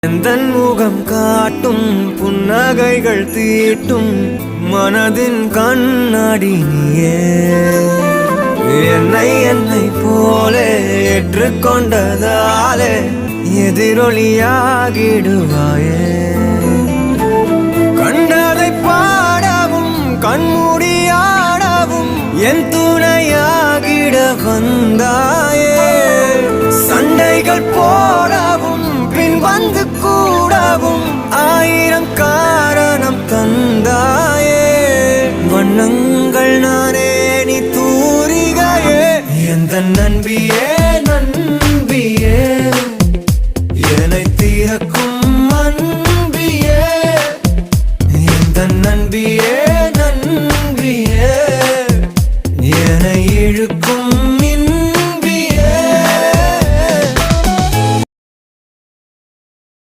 எந்தன் முகம் காட்டும் புன்னகைகள் தீட்டும் மனதின் கண்ணாடி நீயே. என்னை போலே ஏற்றுக்கொண்டதாலே எதிரொலியாகிடுவாயே. கண்டதை பாடவும் கண்மூடியாடவும் என் துணையாகிட வந்தாயே. சண்டைகள் போடவும் பின் வந்து கூடவும் ஆயிரம் காரணம் தந்தாயே. வண்ணங்கள் நானே நீ தூரிகையே. எந்த நண்பியே நண்பியே என்னை தீரக்கும்